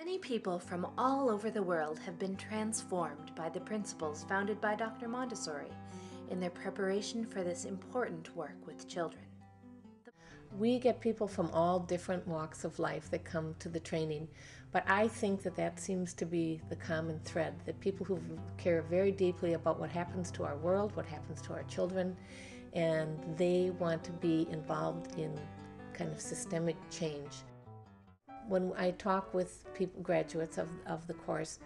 Many people from all over the world have been transformed by the principles founded by Dr. Montessori in their preparation for this important work with children. We get people from all different walks of life that come to the training, but I think that seems to be the common thread, that people who care very deeply about what happens to our world, what happens to our children, and they want to be involved in kind of systemic change. When I talk with people, graduates of the course,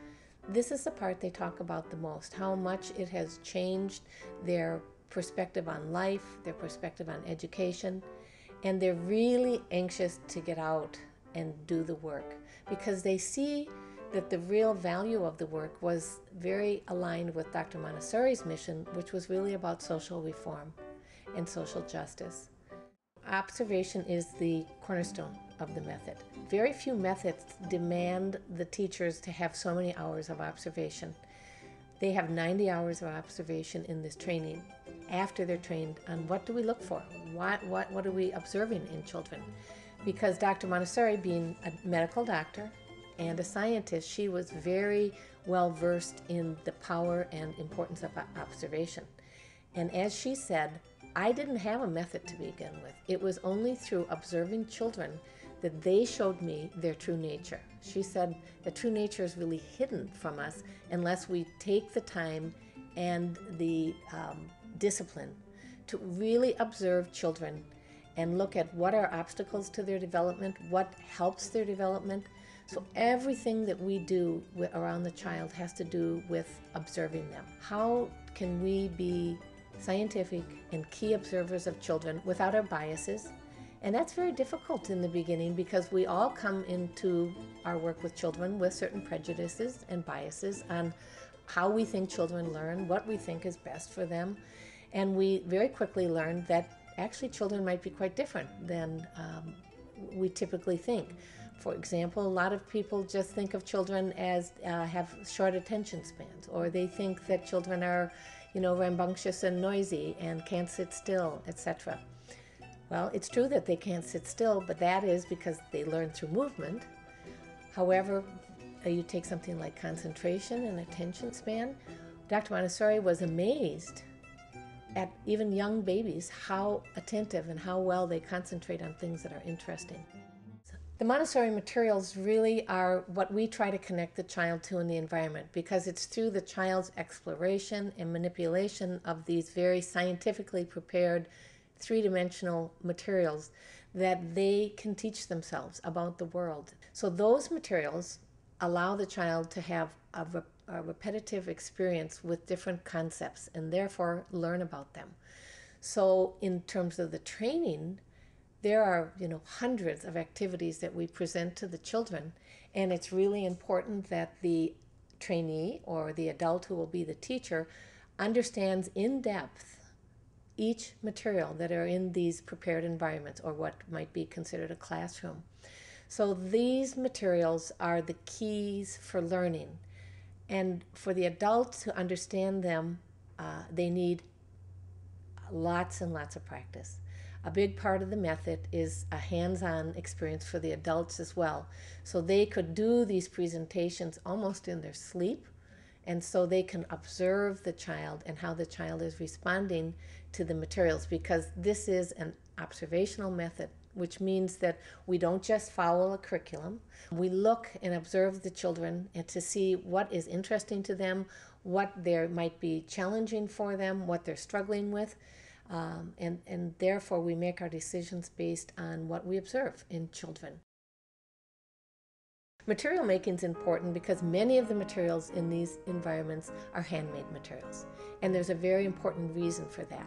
this is the part they talk about the most, how much it has changed their perspective on life, their perspective on education, and they're really anxious to get out and do the work because they see that the real value of the work was very aligned with Dr. Montessori's mission, which was really about social reform and social justice. Observation is the cornerstone of the method. Very few methods demand the teachers to have so many hours of observation. They have 90 hours of observation in this training after they're trained on what do we look for, what are we observing in children. Because Dr. Montessori, being a medical doctor and a scientist, she was very well versed in the power and importance of observation. And as she said, I didn't have a method to begin with. It was only through observing children that they showed me their true nature. She said the true nature is really hidden from us unless we take the time and the discipline to really observe children and look at what are obstacles to their development, what helps their development. So everything that we do around the child has to do with observing them. How can we be scientific and key observers of children without our biases? And that's very difficult in the beginning because we all come into our work with children with certain prejudices and biases on how we think children learn, what we think is best for them. And we very quickly learn that actually children might be quite different than we typically think. For example, a lot of people just think of children as have short attention spans, or they think that children are, rambunctious and noisy and can't sit still, etc. Well, it's true that they can't sit still, but that is because they learn through movement. However, you take something like concentration and attention span. Dr. Montessori was amazed at even young babies how attentive and how well they concentrate on things that are interesting. The Montessori materials really are what we try to connect the child to in the environment, because it's through the child's exploration and manipulation of these very scientifically prepared three-dimensional materials that they can teach themselves about the world. So those materials allow the child to have a repetitive experience with different concepts and therefore learn about them. So in terms of the training, there are hundreds of activities that we present to the children, and it's really important that the trainee or the adult who will be the teacher understands in depth each material that are in these prepared environments, or what might be considered a classroom. So these materials are the keys for learning, and for the adult to understand them, they need lots and lots of practice. A big part of the method is a hands-on experience for the adults as well. So they could do these presentations almost in their sleep, and so they can observe the child and how the child is responding to the materials, because this is an observational method, which means that we don't just follow a curriculum. We look and observe the children and to see what is interesting to them, what there might be challenging for them, what they're struggling with, and therefore we make our decisions based on what we observe in children. Material making is important because many of the materials in these environments are handmade materials, and there's a very important reason for that.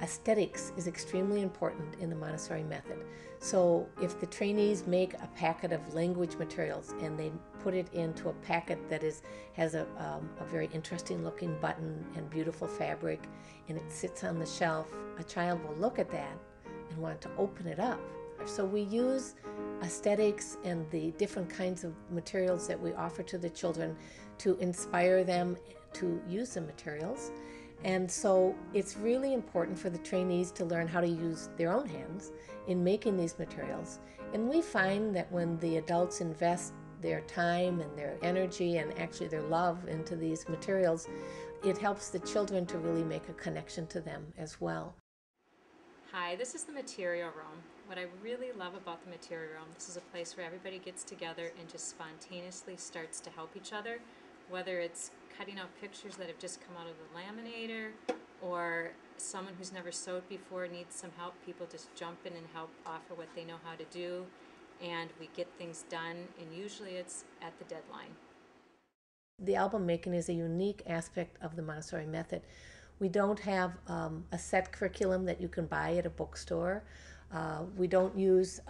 Aesthetics is extremely important in the Montessori method. So if the trainees make a packet of language materials and they put it into a packet that has a very interesting looking button and beautiful fabric, and it sits on the shelf, a child will look at that and want to open it up. So we use aesthetics and the different kinds of materials that we offer to the children to inspire them to use the materials. And so it's really important for the trainees to learn how to use their own hands in making these materials. And we find that when the adults invest their time and their energy and actually their love into these materials, it helps the children to really make a connection to them as well. Hi, this is the Material Room. What I really love about the Material Room, this is a place where everybody gets together and just spontaneously starts to help each other, whether it's cutting out pictures that have just come out of the laminator, or someone who's never sewed before needs some help. People just jump in and help offer what they know how to do, and we get things done, and usually it's at the deadline. The album making is a unique aspect of the Montessori method. We don't have a set curriculum that you can buy at a bookstore. We don't use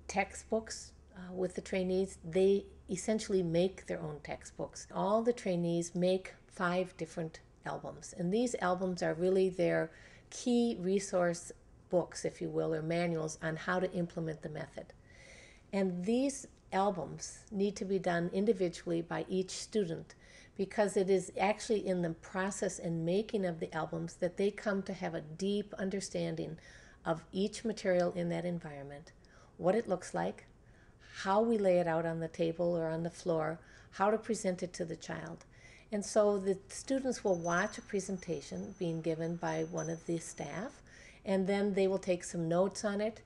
textbooks with the trainees. They essentially make their own textbooks. All the trainees make 5 different albums, and these albums are really their key resource books, if you will, or manuals on how to implement the method. And these albums need to be done individually by each student, because it is actually in the process and making of the albums that they come to have a deep understanding of each material in that environment, what it looks like, how we lay it out on the table or on the floor, how to present it to the child. And so the students will watch a presentation being given by one of the staff, and then they will take some notes on it,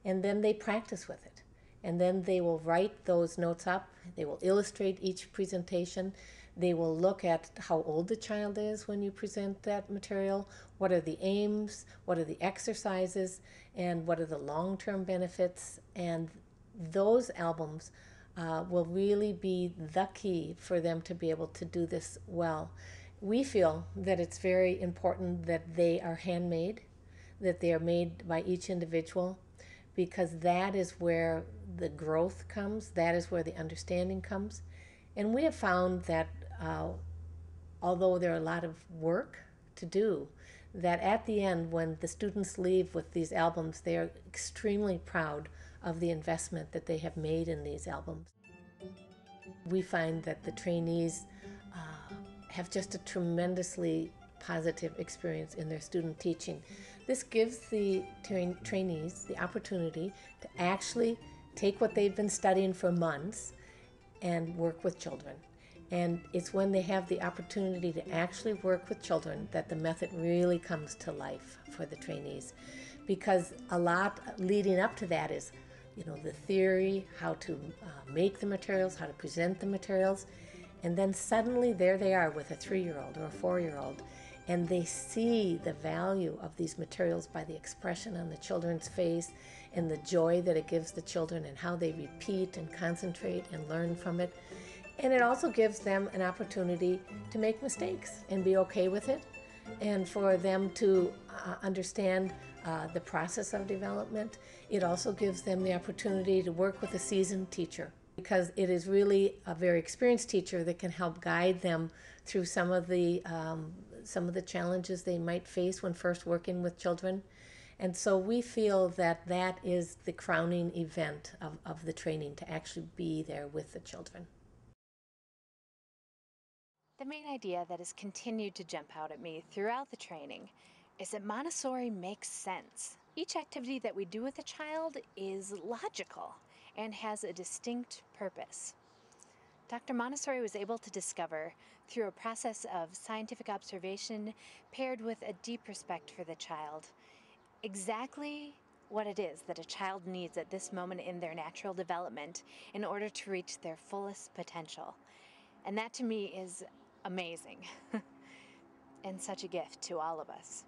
and then they practice with it. And then they will write those notes up, they will illustrate each presentation, they will look at how old the child is when you present that material, what are the aims, what are the exercises, and what are the long-term benefits. And those albums will really be the key for them to be able to do this well. We feel that it's very important that they are handmade, that they are made by each individual, because that is where the growth comes, that is where the understanding comes. And we have found that although there are a lot of work to do, that at the end, when the students leave with these albums, they are extremely proud of the investment that they have made in these albums. We find that the trainees have just a tremendously positive experience in their student teaching. This gives the trainees the opportunity to actually take what they've been studying for months and work with children. And it's when they have the opportunity to actually work with children that the method really comes to life for the trainees. Because a lot leading up to that is, the theory, how to make the materials, how to present the materials. And then suddenly there they are with a 3-year-old or a 4-year-old, and they see the value of these materials by the expression on the children's face and the joy that it gives the children and how they repeat and concentrate and learn from it. And it also gives them an opportunity to make mistakes and be okay with it, and for them to understand the process of development. It also gives them the opportunity to work with a seasoned teacher, because it is really a very experienced teacher that can help guide them through some of the challenges they might face when first working with children. And so we feel that that is the crowning event of the training, to actually be there with the children. The main idea that has continued to jump out at me throughout the training is that Montessori makes sense. Each activity that we do with a child is logical and has a distinct purpose. Dr. Montessori was able to discover, through a process of scientific observation paired with a deep respect for the child, exactly what it is that a child needs at this moment in their natural development in order to reach their fullest potential. And that to me is amazing and such a gift to all of us.